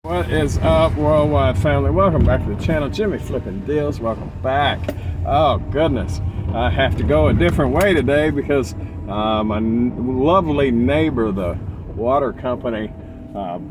What is up, worldwide family? Welcome back to the channel. Jimmy Flipping Deals. Welcome back. Oh goodness, I have to go a different way today because my lovely neighbor, the water company,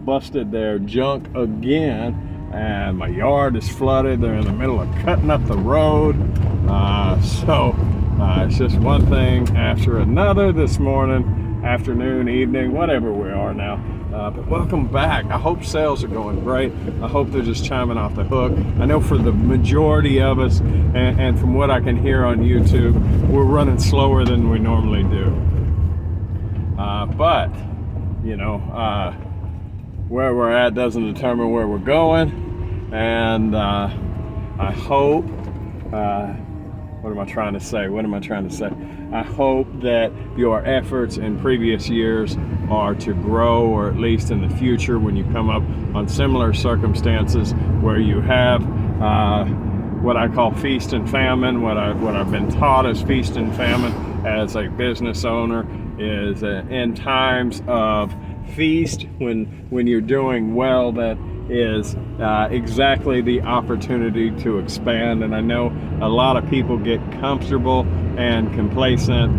busted their junk again, and my yard is flooded. They're in the middle of cutting up the road, so it's just one thing after another this morning, afternoon, evening, whatever we are now. But welcome back. I hope sales are going great. I hope they're just chiming off the hook. I know for the majority of us, and from what I can hear on YouTube, we're running slower than we normally do. But, you know, where we're at doesn't determine where we're going. And I hope, what am I trying to say? I hope that your efforts in previous years are to grow, or at least in the future when you come up on similar circumstances where you have what I call feast and famine. What I've been taught as feast and famine as a business owner is in times of feast, when you're doing well, that is exactly the opportunity to expand. And I know a lot of people get comfortable and complacent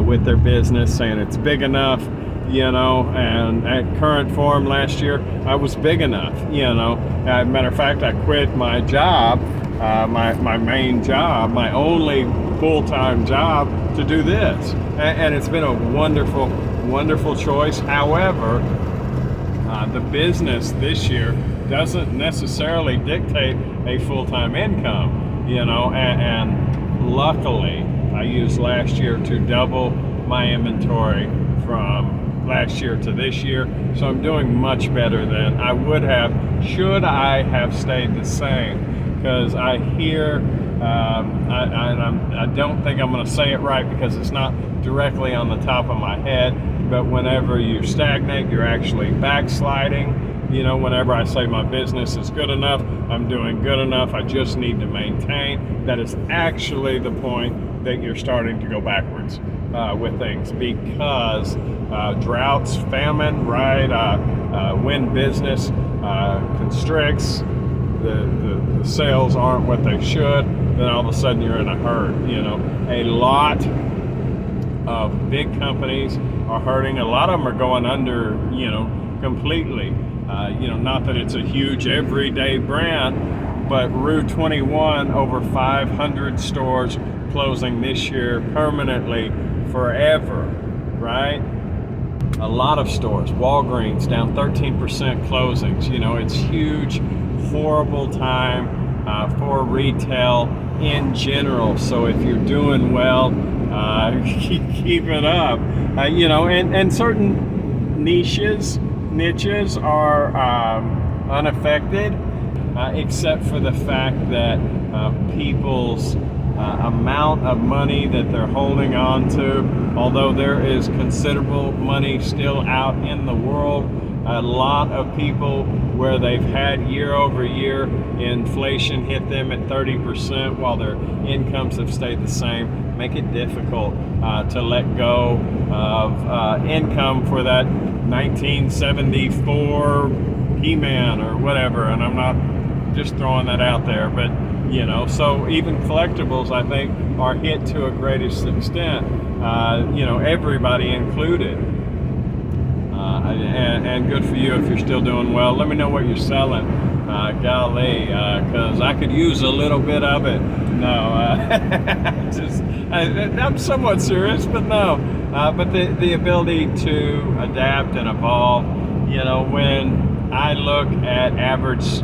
with their business, saying it's big enough, you know, and at current form last year I was big enough, you know. Matter of fact, I quit my job, my main job, my only full-time job, to do this, and it's been a wonderful choice. However, the business this year doesn't necessarily dictate a full-time income, you know, and luckily I used last year to double my inventory from last year to this year, so I'm doing much better than I would have should I have stayed the same. Because I hear, I don't think I'm going to say it right because it's not directly on the top of my head, but whenever you stagnate, you're actually backsliding. You know, whenever I say my business is good enough, I'm doing good enough, I just need to maintain, that is actually the point that you're starting to go backwards with things, because droughts, famine, right, when business constricts, the sales aren't what they should, then all of a sudden you're in a hurt. You know, a lot of big companies are hurting. A lot of them are going under, you know, completely. You know, not that it's a huge everyday brand, but Rue 21, over 500 stores closing this year permanently, forever, right? A lot of stores, Walgreens down 13% closings. You know, it's huge, horrible time for retail in general. So if you're doing well, keep it up. You know, and certain niches are unaffected, except for the fact that people's amount of money that they're holding on to, although there is considerable money still out in the world, a lot of people where they've had year over year inflation hit them at 30% while their incomes have stayed the same, make it difficult to let go of income for that 1974 He-Man or whatever. And I'm not just throwing that out there, but you know, so even collectibles, I think, are hit to a greatest extent, you know, everybody included. And good for you if you're still doing well. Let me know what you're selling. Golly, because I could use a little bit of it. No, I'm somewhat serious, but no. But the ability to adapt and evolve, you know, when I look at average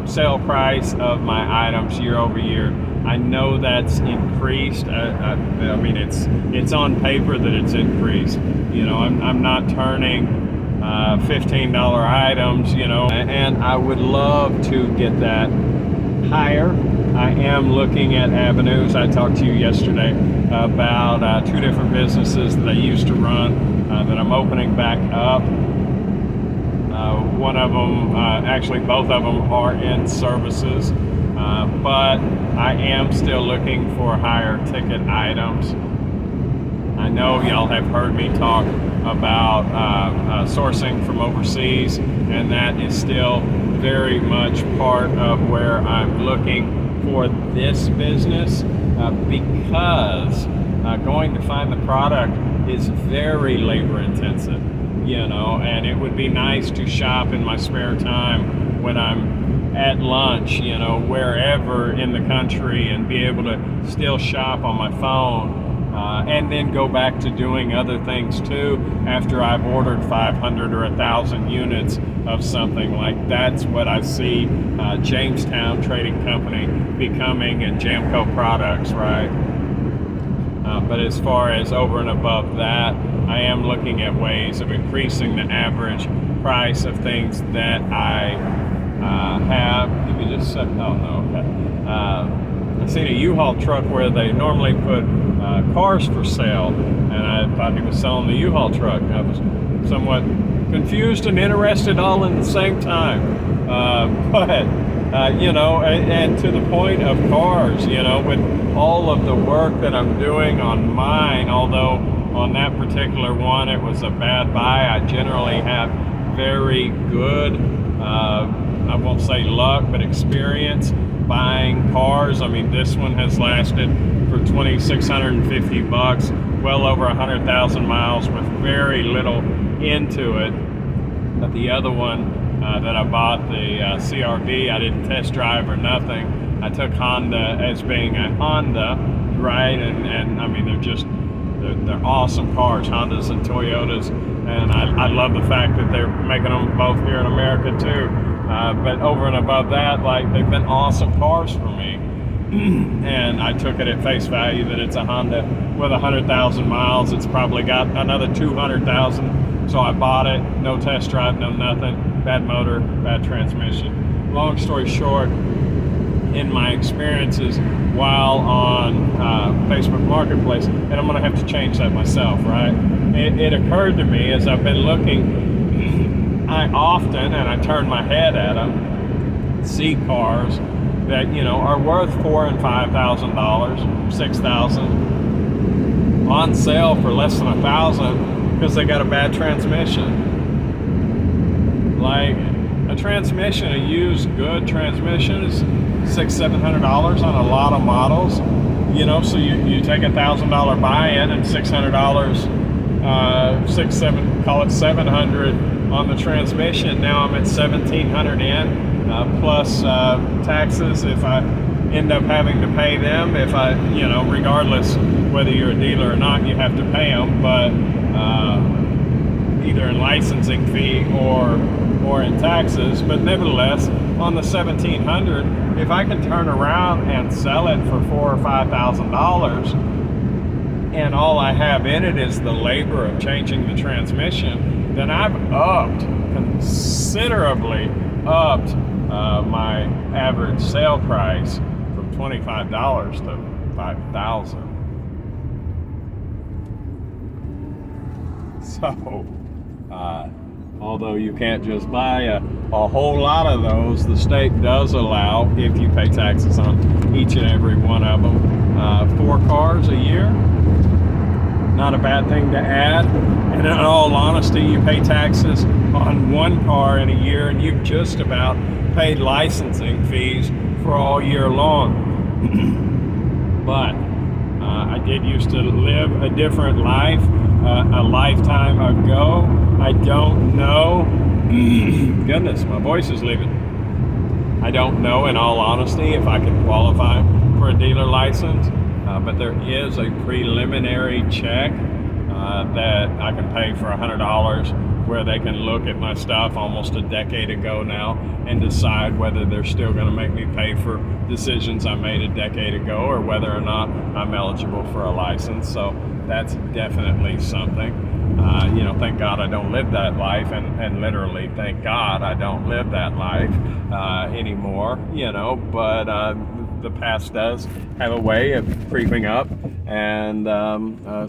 sale price of my items year over year, I know that's increased. I mean, it's on paper that it's increased. You know, I'm not turning $15 items, you know, and I would love to get that higher. I am looking at avenues. I talked to you yesterday about 2 different businesses that I used to run that I'm opening back up. One of them, actually both of them, are in services, but I am still looking for higher ticket items. I know y'all have heard me talk about sourcing from overseas, and that is still very much part of where I'm looking for this business, because going to find the product is very labor intensive, you know, and it would be nice to shop in my spare time when I'm at lunch, you know, wherever in the country, and be able to still shop on my phone, and then go back to doing other things too after I've ordered 500 or 1,000 units of something. Like, that's what I see Jamestown Trading Company becoming, and Jamco Products, right? But as far as over and above that, I am looking at ways of increasing the average price of things that I have. Let me just set, oh no, okay. I seen a U-Haul truck where they normally put cars for sale, and I thought he was selling the U-Haul truck. I was somewhat confused and interested all in the same time. But you know, and to the point of cars, you know, with all of the work that I'm doing on mine, although on that particular one it was a bad buy, I generally have very good, I won't say luck, but experience buying cars. I mean, this one has lasted for $2,650, well over 100,000 miles with very little into it. But the other one that I bought, the CRV, I didn't test drive or nothing. I took Honda as being a Honda, right? And I mean, they're awesome cars, Hondas and Toyotas, and I love the fact that they're making them both here in America too. But over and above that, like, they've been awesome cars for me. And I took it at face value that it's a Honda with 100,000 miles. It's probably got another 200,000. So I bought it, no test drive, no nothing, bad motor, bad transmission. Long story short, in my experiences while on Facebook Marketplace, and I'm gonna have to change that myself, right? It occurred to me as I've been looking, I often, and I turn my head at them, see cars that, you know, are worth $4,000 and $5,000, $6,000 on sale for less than $1,000 because they got a bad transmission. Like, a transmission, a used good transmission, is $600-$700 on a lot of models, you know. So you take $1,000 buy-in and $600, call it $700 on the transmission. Now I'm at $1,700 in, plus taxes if I end up having to pay them. If I, you know, regardless whether you're a dealer or not, you have to pay them, but either in licensing fee or in taxes. But nevertheless, on the $1,700, if I can turn around and sell it for $4,000 or $5,000, and all I have in it is the labor of changing the transmission, then I've considerably upped my average sale price from $25 to $5,000. So, although you can't just buy a whole lot of those, the state does allow, if you pay taxes on each and every one of them, 4 cars a year. Not a bad thing to add. And in all honesty, you pay taxes on 1 car in a year, and you've just about paid licensing fees for all year long. But I did used to live a different life a lifetime ago. I don't know. Goodness, my voice is leaving. I don't know, in all honesty, if I can qualify for a dealer license, but there is a preliminary check that I can pay for $100, where they can look at my stuff almost a decade ago now and decide whether they're still going to make me pay for decisions I made a decade ago, or whether or not I'm eligible for a license. So that's definitely something. You know, thank God I don't live that life, and literally thank God I don't live that life anymore, you know, but the past does have a way of creeping up and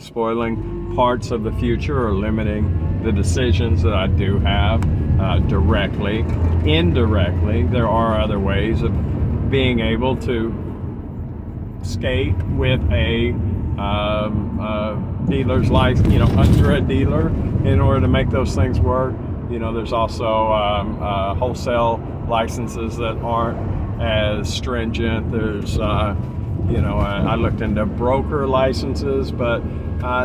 spoiling parts of the future, or limiting the decisions that I do have directly. Indirectly, there are other ways of being able to skate with a dealers under a dealer in order to make those things work. There's also wholesale licenses that aren't as stringent. There's I looked into broker licenses, but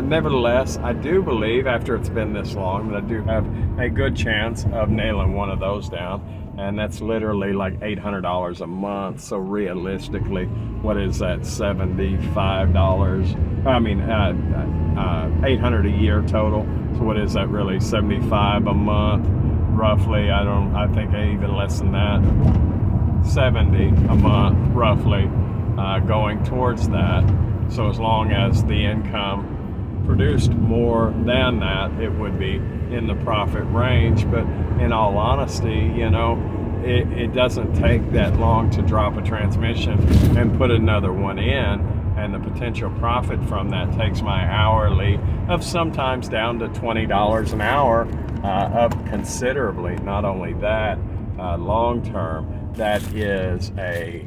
nevertheless, I do believe after it's been this long that I do have a good chance of nailing one of those down, and that's literally like $800 a month. So realistically, what is that? $75? I mean, $800 a year total. So what is that really? $75 a month, roughly. I think even less than that. $70 a month, roughly, going towards that. So as long as the income produced more than that, it would be in the profit range. But in all honesty, it doesn't take that long to drop a transmission and put another one in, and the potential profit from that takes my hourly of sometimes down to $20 an hour, up considerably. Not only that, long term, that is a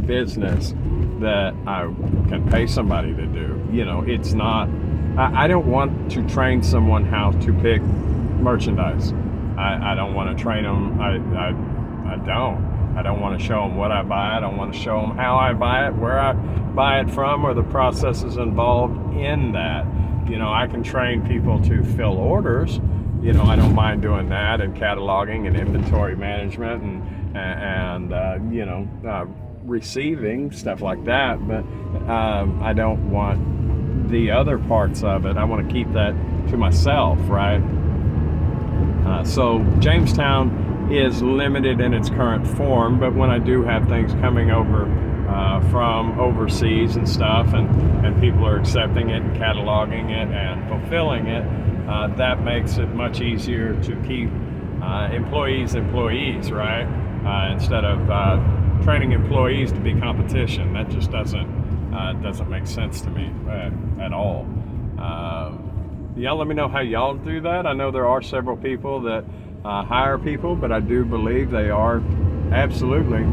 business that I can pay somebody to do. It's not, I don't want to train someone how to pick merchandise. I don't want to train them. I don't want to show them what I buy. I don't want to show them how I buy it, where I buy it from, or the processes involved in that. I can train people to fill orders. I don't mind doing that, and cataloging and inventory management and receiving, stuff like that. But I don't want the other parts of it. I want to keep that to myself, right? So Jamestown is limited in its current form, but when I do have things coming over from overseas and stuff, and people are accepting it and cataloging it and fulfilling it, that makes it much easier to keep employees, right? Instead of training employees to be competition. That just doesn't make sense to me at all. Y'all let me know how y'all do that. I know there are several people that hire people, but I do believe they are absolutely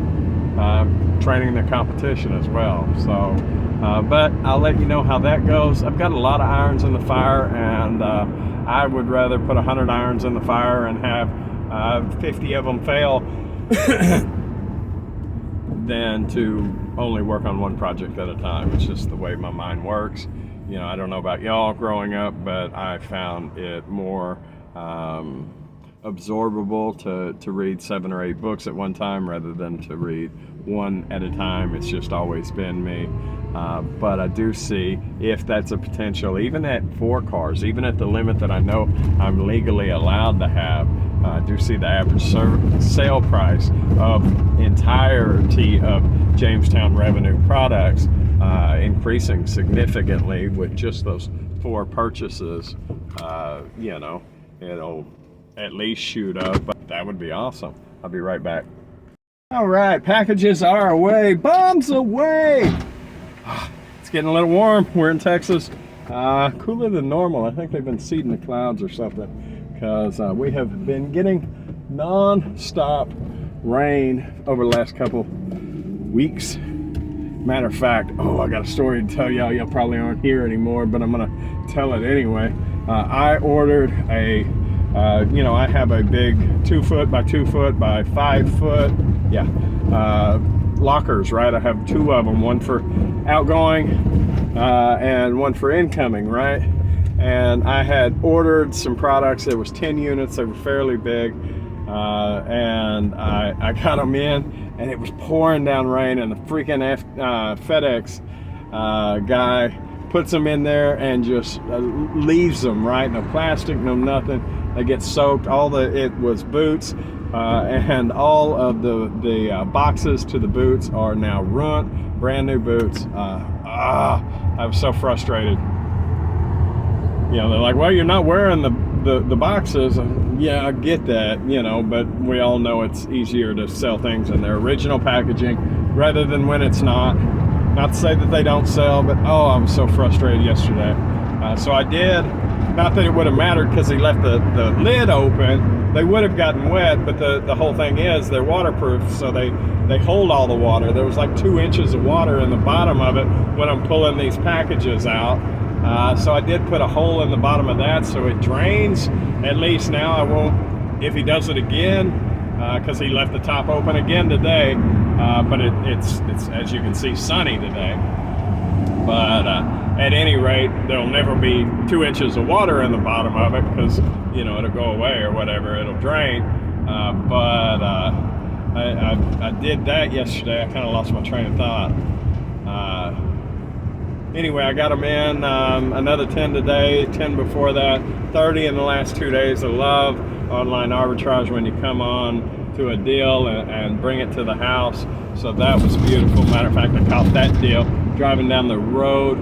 training the competition as well. So, but I'll let you know how that goes. I've got a lot of irons in the fire, and I would rather put 100 irons in the fire and have 50 of them fail than to only work on one project at a time. It's just the way my mind works. I don't know about y'all growing up, but I found it more absorbable to read 7 or 8 books at one time rather than to read one at a time. It's just always been me. But I do see if that's a potential, even at 4 cars, even at the limit that I know I'm legally allowed to have, I do see the average sale price of entirety of Jamestown Revenue products increasing significantly with just those 4 purchases. It'll at least shoot up, but that would be awesome. I'll be right back. All right, packages are away, bombs away. It's getting a little warm. We're in Texas. Cooler than normal. I think they've been seeding the clouds or something, because we have been getting non-stop rain over the last couple weeks. Matter of fact, I got a story to tell y'all. Y'all probably aren't here anymore, but I'm gonna tell it anyway. I ordered a, I have a big 2 foot by 2 foot by 5 foot, lockers, right? I have 2 of them, one for outgoing and one for incoming, right? And I had ordered some products. There was 10 units. They were fairly big, and I got them in, and it was pouring down rain, and the freaking FedEx guy puts them in there and just leaves them, right? No plastic, no nothing. They get soaked. It was boots, and all of the boxes to the boots are now ruined. Brand new boots. I was so frustrated. They're like, well, you're not wearing the boxes. Yeah, I get that, but we all know it's easier to sell things in their original packaging rather than when it's not. Not to say that they don't sell, but I'm so frustrated yesterday. So I did, not that it would have mattered because he left the lid open, they would have gotten wet, but the whole thing is they're waterproof, so they hold all the water. There was like 2 inches of water in the bottom of it when I'm pulling these packages out. So I did put a hole in the bottom of that so it drains. At least now I won't, if he does it again, because he left the top open again today, but it's as you can see, sunny today. But at any rate, there'll never be 2 inches of water in the bottom of it because, you know, it'll go away or whatever, it'll drain. But I did that yesterday. I kind of lost my train of thought. Anyway, I got them in, another 10 today, 10 before that, 30 in the last 2 days. I love online arbitrage when you come on to a deal and bring it to the house. So that was beautiful. Matter of fact, I caught that deal driving down the road,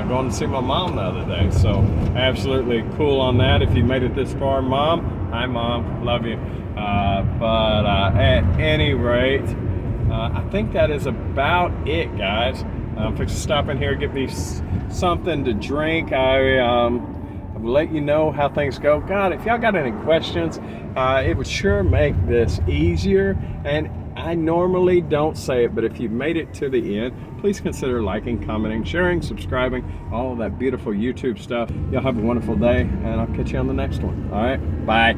going to see my mom the other day. So absolutely cool on that. If you made it this far, Mom, hi Mom, love you. But at any rate, I think that is about it, guys. I'm fixing to stop in here, get me something to drink. I'll let you know how things go. God, if y'all got any questions, it would sure make this easier. And I normally don't say it, but if you've made it to the end, please consider liking, commenting, sharing, subscribing, all of that beautiful YouTube stuff. Y'all have a wonderful day, and I'll catch you on the next one. All right, bye.